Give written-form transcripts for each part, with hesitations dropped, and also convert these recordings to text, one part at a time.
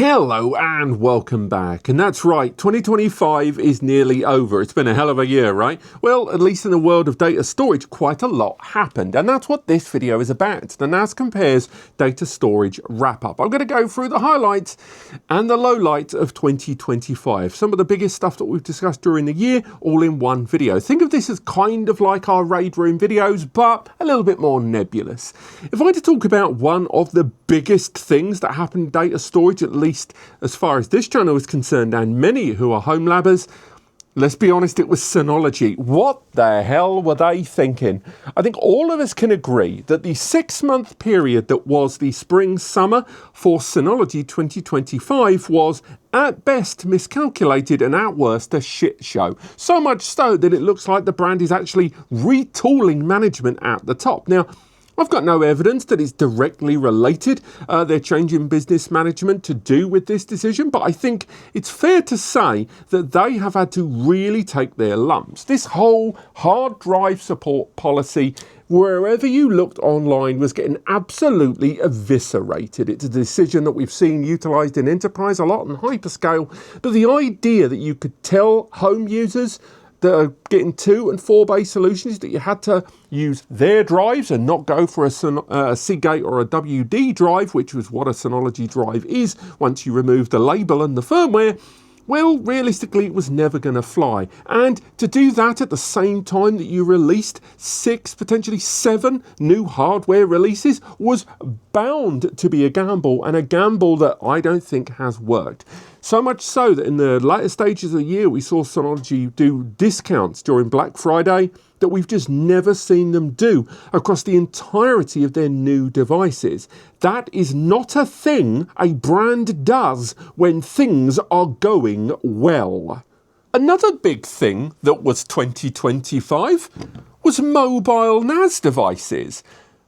Hello and welcome back. And that's right, 2025 is nearly over. It's been a hell of a year, right? Well, at least in the world of data storage, quite a lot happened. And that's what this video is about. The NAS Compares Data Storage Wrap-Up. I'm going to go through the highlights and the lowlights of 2025. Some of the biggest stuff that we've discussed during the year, all in one video. Think of this as kind of like our Raid Room videos, but a little bit more nebulous. If I had to talk about one of the biggest things that happened in data storage, at least as far as this channel is concerned, and many who are home labbers, let's be honest, it was Synology. What the hell were they thinking? I think all of us can agree that the 6-month period that was the spring-summer for Synology 2025 was at best miscalculated and at worst a shit show. So much so that it looks like the brand is actually retooling management at the top. Now, I've got no evidence that it's directly related, their change in business management, to do with this decision, but I think it's fair to say that they have had to really take their lumps. This whole hard drive support policy, wherever you looked online, was getting absolutely eviscerated. It's a decision that we've seen utilised in enterprise a lot and hyperscale, but the idea that you could tell home users that are getting 2 and 4 bay solutions that you had to use their drives and not go for a Seagate or a WD drive, which was what a Synology drive is once you remove the label and the firmware, well, realistically, it was never going to fly. And to do that at the same time that you released 6, potentially 7 new hardware releases was bound to be a gamble, and a gamble that I don't think has worked. So much so that in the later stages of the year, we saw Synology do discounts during Black Friday that we've just never seen them do across the entirety of their new devices. That is not a thing a brand does when things are going well. Another big thing that was 2025 was mobile NAS devices.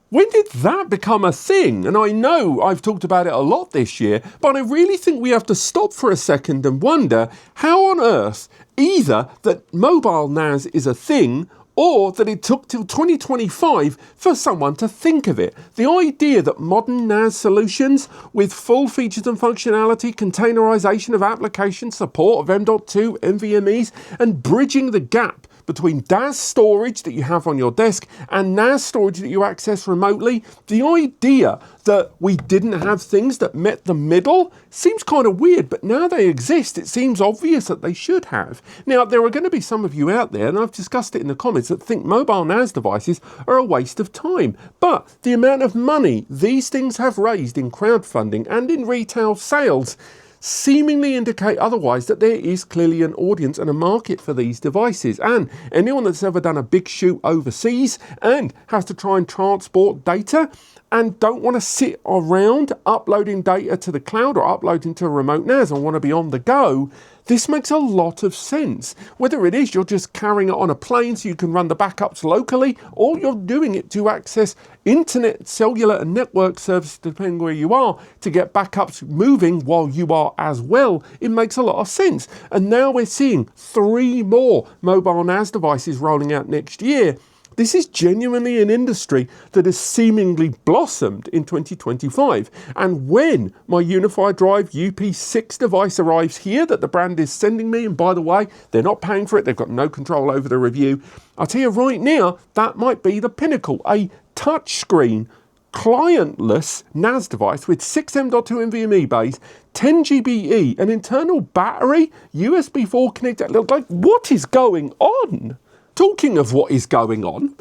When did that become a thing? And I know I've talked about it a lot this year, but I really think we have to stop for a second and wonder how on earth either that mobile NAS is a thing or that it took till 2025 for someone to think of it. The idea that modern NAS solutions with full features and functionality, containerization of applications, support of M.2, NVMEs, and bridging the gap between DAS storage that you have on your desk and NAS storage that you access remotely, the idea that we didn't have things that met the middle seems kind of weird, but now they exist, it seems obvious that they should have. Now, there are going to be some of you out there, and I've discussed it in the comments, that think mobile NAS devices are a waste of time. But the amount of money these things have raised in crowdfunding and in retail sales seemingly indicate otherwise, that there is clearly an audience and a market for these devices. And anyone that's ever done a big shoot overseas and has to try and transport data and don't want to sit around uploading data to the cloud or uploading to a remote NAS and want to be on the go, this makes a lot of sense. Whether it is you're just carrying it on a plane so you can run the backups locally, or you're doing it to access internet, cellular and network services, depending where you are, to get backups moving while you are as well, it makes a lot of sense. And now we're seeing 3 more mobile NAS devices rolling out next year. This is genuinely an industry that has seemingly blossomed in 2025. And when my UniFi Drive UP6 device arrives here that the brand is sending me, and by the way, they're not paying for it, they've got no control over the review, I'll tell you right now, that might be the pinnacle. A touchscreen, clientless NAS device with 6 M.2 NVMe bays, 10 GBE, an internal battery, USB 4 connector. Like, what is going on? Talking of what is going on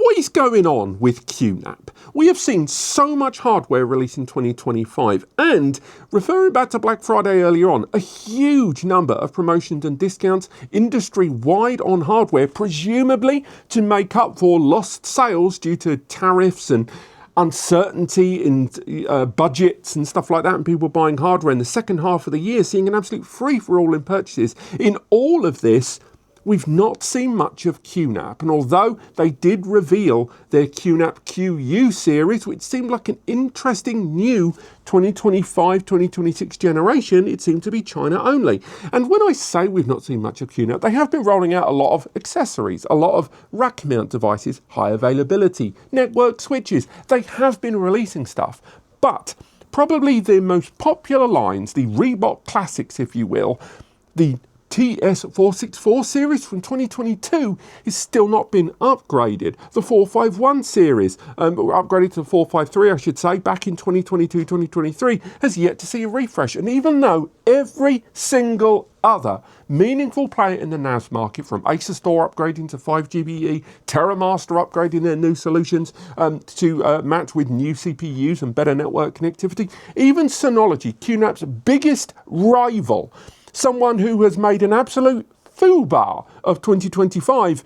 with QNAP? We have seen so much hardware released in 2025, and referring back to Black Friday earlier on, a huge number of promotions and discounts industry-wide on hardware, presumably to make up for lost sales due to tariffs and uncertainty in budgets and stuff like that, and people buying hardware in the second half of the year, seeing an absolute free-for-all in purchases. In all of this, we've not seen much of QNAP, and although they did reveal their QNAP QU series, which seemed like an interesting new 2025-2026 generation, it seemed to be China only. And when I say we've not seen much of QNAP, they have been rolling out a lot of accessories, a lot of rack mount devices, high availability, network switches. They have been releasing stuff, but probably their most popular lines, the Reebok Classics, if you will, the TS464 series from 2022 is still not been upgraded. The 451 series, upgraded to the 453, I should say, back in 2022-2023, has yet to see a refresh. And even though every single other meaningful player in the NAS market, from Acer Store upgrading to 5GBE, TerraMaster upgrading their new solutions to match with new CPUs and better network connectivity, even Synology, QNAP's biggest rival, someone who has made an absolute foobar of 2025,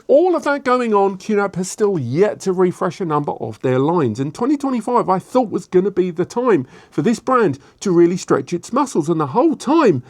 all of that going on, QNAP has still yet to refresh a number of their lines. And 2025, I thought, was going to be the time for this brand to really stretch its muscles. And the whole time,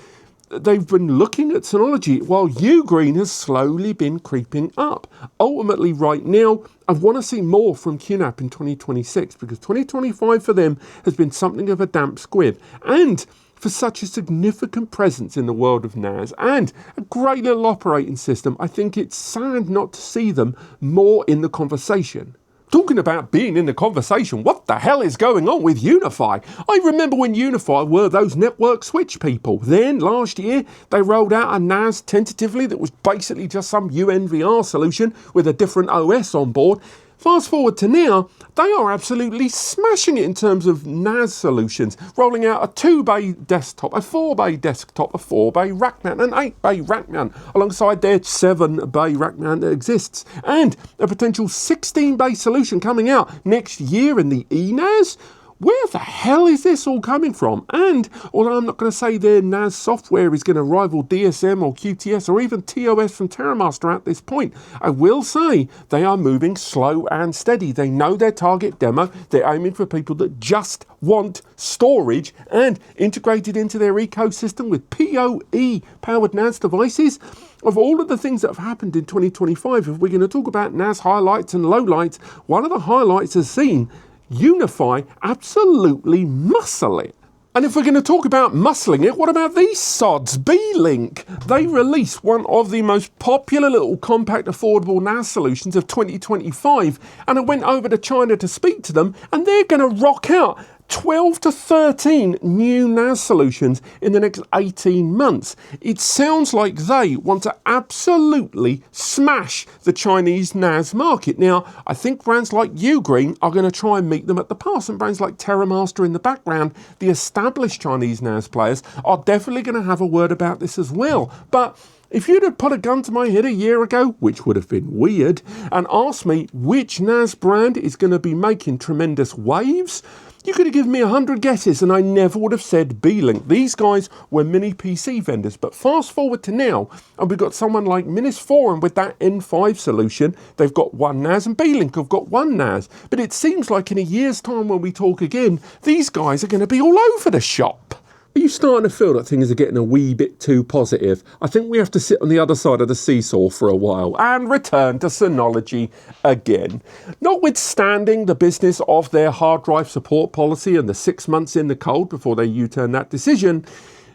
they've been looking at Synology, while Ugreen has slowly been creeping up. Ultimately, right now, I want to see more from QNAP in 2026, because 2025 for them has been something of a damp squib. And for such a significant presence in the world of NAS and a great little operating system, I think it's sad not to see them more in the conversation. Talking about being in the conversation, what the hell is going on with UniFi? I remember when UniFi were those network switch people. Then last year, they rolled out a NAS tentatively that was basically just some UNVR solution with a different OS on board. Fast forward to now, they are absolutely smashing it in terms of NAS solutions, rolling out a 2-bay desktop, a 4-bay desktop, a 4-bay rack mount, an 8-bay rack mount, alongside their 7-bay rack mount that exists, and a potential 16-bay solution coming out next year in the eNAS. Where the hell is this all coming from? And although I'm not going to say their NAS software is going to rival DSM or QTS or even TOS from TerraMaster at this point, I will say they are moving slow and steady. They know their target demo. They're aiming for people that just want storage and integrated into their ecosystem with PoE powered NAS devices. Of all of the things that have happened in 2025, if we're going to talk about NAS highlights and lowlights, one of the highlights has seen UniFi absolutely muscle it. And if we're going to talk about muscling it, what about these sods? Beelink. They released one of the most popular little compact affordable NAS solutions of 2025, and I went over to China to speak to them, and they're going to rock out 12 to 13 new NAS solutions in the next 18 months. It sounds like they want to absolutely smash the Chinese NAS market. Now, I think brands like Ugreen are going to try and meet them at the pass, and brands like TerraMaster in the background, the established Chinese NAS players, are definitely going to have a word about this as well. But if you'd have put a gun to my head a year ago, which would have been weird, and asked me which NAS brand is going to be making tremendous waves, you could have given me 100 guesses and I never would have said Beelink. These guys were mini PC vendors, but fast forward to now, and we've got someone like Minisforum with that N5 solution. They've got one NAS, and Beelink have got one NAS. But it seems like in a year's time when we talk again, these guys are going to be all over the shop. Are you starting to feel that things are getting a wee bit too positive? I think we have to sit on the other side of the seesaw for a while and return to Synology again. Notwithstanding the business of their hard drive support policy and the 6 months in the cold before they U-turn that decision,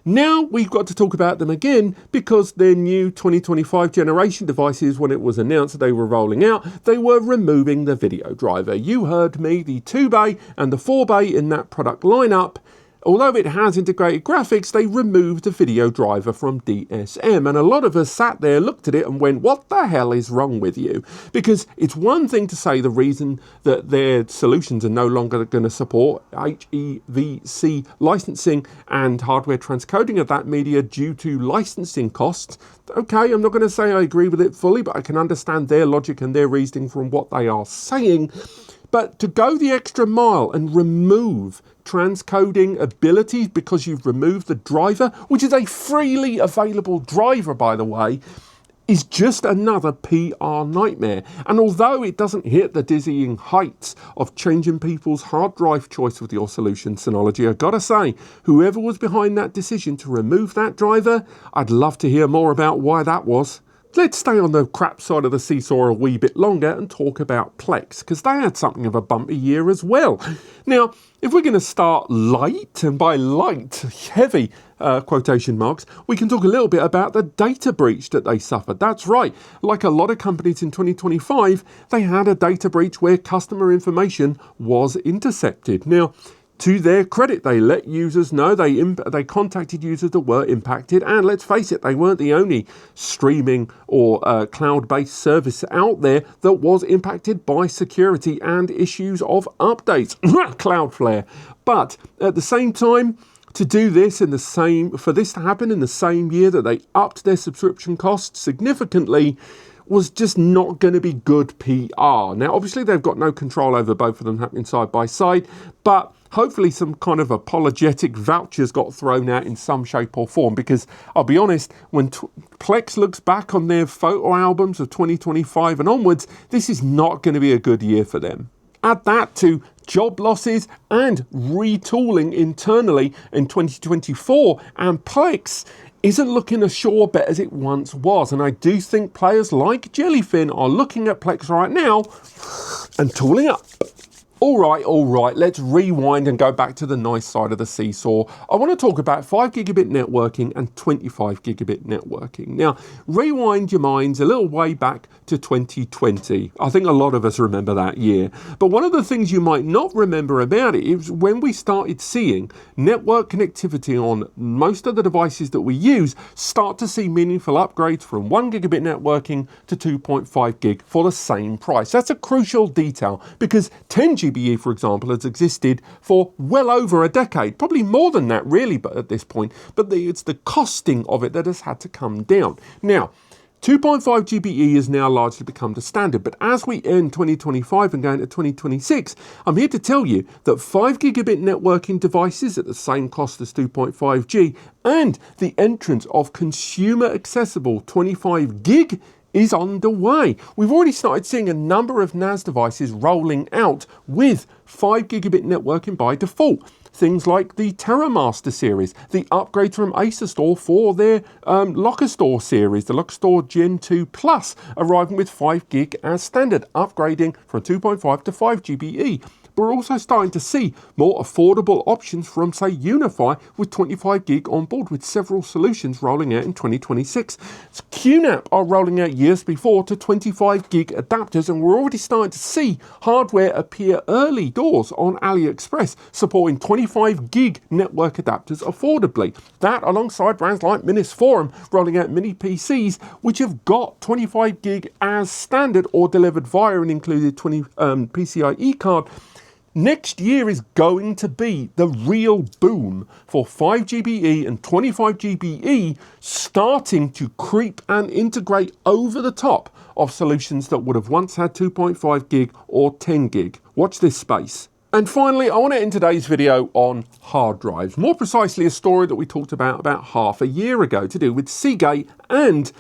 now we've got to talk about them again because their new 2025 generation devices, when it was announced that they were rolling out, they were removing the video driver. You heard me, the 2-bay and the 4-bay in that product lineup. Although it has integrated graphics, they removed the video driver from DSM, and a lot of us sat there, looked at it and went, what the hell is wrong with you? Because it's one thing to say the reason that their solutions are no longer going to support HEVC licensing and hardware transcoding of that media due to licensing costs. Okay, I'm not going to say I agree with it fully, but I can understand their logic and their reasoning from what they are saying. But to go the extra mile and remove transcoding abilities because you've removed the driver, which is a freely available driver, by the way, is just another PR nightmare. And although it doesn't hit the dizzying heights of changing people's hard drive choice with your solution, Synology, I've got to say, whoever was behind that decision to remove that driver, I'd love to hear more about why that was. Let's stay on the crap side of the seesaw a wee bit longer and talk about Plex, because they had something of a bumpy year as well. Now, if we're going to start light, and by light, heavy quotation marks, we can talk a little bit about the data breach that they suffered. That's right, like a lot of companies in 2025, they had a data breach where customer information was intercepted. Now, to their credit, they let users know, they contacted users that were impacted, and let's face it, they weren't the only streaming or cloud-based service out there that was impacted by security and issues of updates. Cloudflare. But at the same time, to do this for this to happen in the same year that they upped their subscription costs significantly, was just not going to be good PR. Now, obviously, they've got no control over both of them happening side by side, but hopefully some kind of apologetic vouchers got thrown out in some shape or form, because I'll be honest, when Plex looks back on their photo albums of 2025 and onwards, this is not going to be a good year for them. Add that to job losses and retooling internally in 2024, and Plex isn't looking as sure bet as it once was. And I do think players like Jellyfin are looking at Plex right now and tooling up. All right, let's rewind and go back to the nice side of the seesaw. I want to talk about 5 gigabit networking and 25 gigabit networking. Now, rewind your minds a little way back to 2020. I think a lot of us remember that year. But one of the things you might not remember about it is when we started seeing network connectivity on most of the devices that we use start to see meaningful upgrades from 1 gigabit networking to 2.5 gig for the same price. That's a crucial detail, because 10 GBE, for example, has existed for well over a decade, probably more than that really, but at this point, but it's the costing of it that has had to come down. Now, 2.5 GBE has now largely become the standard, but as we end 2025 and go into 2026, I'm here to tell you that 5 gigabit networking devices at the same cost as 2.5G and the entrance of consumer accessible 25 gig is underway. We've already started seeing a number of NAS devices rolling out with 5 gigabit networking by default. Things like the TerraMaster series, the upgrades from AcerStore for their LockerStore series, the LockerStore Gen 2 Plus, arriving with 5 gig as standard, upgrading from 2.5 to 5 GBE. We're also starting to see more affordable options from, say, UniFi with 25 gig on board, with several solutions rolling out in 2026. QNAP are rolling out years before to 25 gig adapters, and we're already starting to see hardware appear early doors on AliExpress, supporting 25 gig network adapters affordably. That, alongside brands like Minis Forum rolling out mini PCs, which have got 25 gig as standard or delivered via an included PCIe card. Next year is going to be the real boom for 5 GBE and 25 GBE starting to creep and integrate over the top of solutions that would have once had 2.5 gig or 10 gig. Watch this space. And finally, I want to end today's video on hard drives. More precisely, a story that we talked about half a year ago to do with Seagate and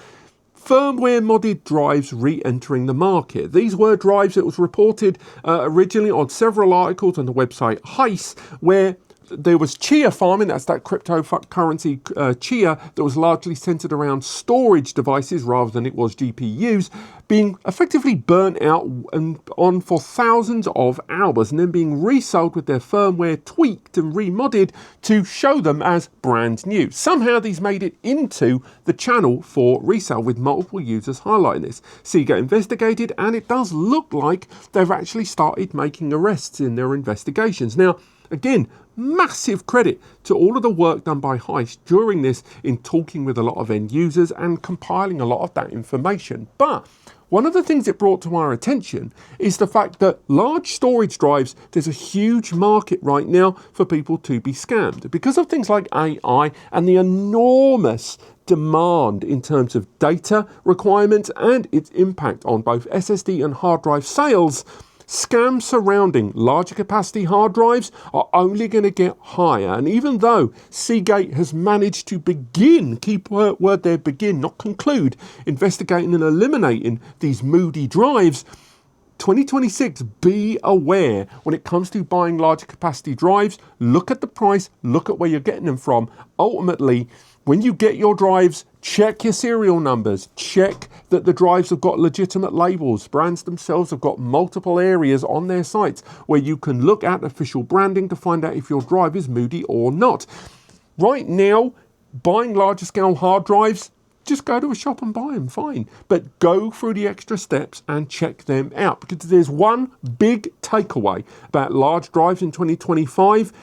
firmware modded drives re-entering the market. These were drives that was reported originally on several articles on the website Heis, where there was Chia farming, that's that cryptocurrency Chia that was largely centered around storage devices rather than it was GPUs, being effectively burnt out and on for thousands of hours and then being resold with their firmware tweaked and remodded to show them as brand new. Somehow these made it into the channel for resale, with multiple users highlighting this. Seagate investigated, and it does look like they've actually started making arrests in their investigations. Now, again, massive credit to all of the work done by Heis during this in talking with a lot of end users and compiling a lot of that information. But one of the things it brought to our attention is the fact that large storage drives, there's a huge market right now for people to be scammed because of things like AI and the enormous demand in terms of data requirements and its impact on both SSD and hard drive sales. Scams surrounding larger capacity hard drives are only going to get higher. And even though Seagate has managed to begin, keep word there, begin, not conclude, investigating and eliminating these moody drives, 2026, be aware when it comes to buying larger capacity drives. Look at the price, look at where you're getting them from. Ultimately, when you get your drives, check your serial numbers, check that the drives have got legitimate labels. Brands themselves have got multiple areas on their sites where you can look at official branding to find out if your drive is moody or not. Right now, buying larger scale hard drives, just go to a shop and buy them, fine. But go through the extra steps and check them out, because there's one big takeaway about large drives in 2025.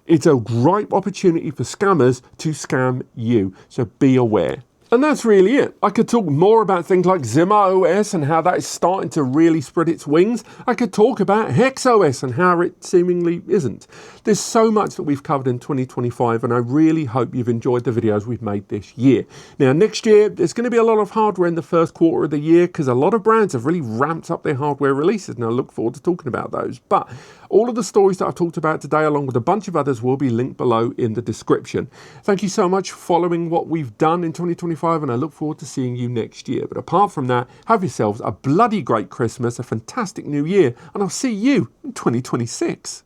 It's a ripe opportunity for scammers to scam you, so be aware. And that's really it. I could talk more about things like Zimmer OS and how that is starting to really spread its wings. I could talk about Hex OS and how it seemingly isn't. There's so much that we've covered in 2025, and I really hope you've enjoyed the videos we've made this year. Now, next year, there's going to be a lot of hardware in the first quarter of the year because a lot of brands have really ramped up their hardware releases, and I look forward to talking about those. But all of the stories that I've talked about today, along with a bunch of others, will be linked below in the description. Thank you so much for following what we've done in 2025. And I look forward to seeing you next year. But apart from that, have yourselves a bloody great Christmas, a fantastic new year, and I'll see you in 2026.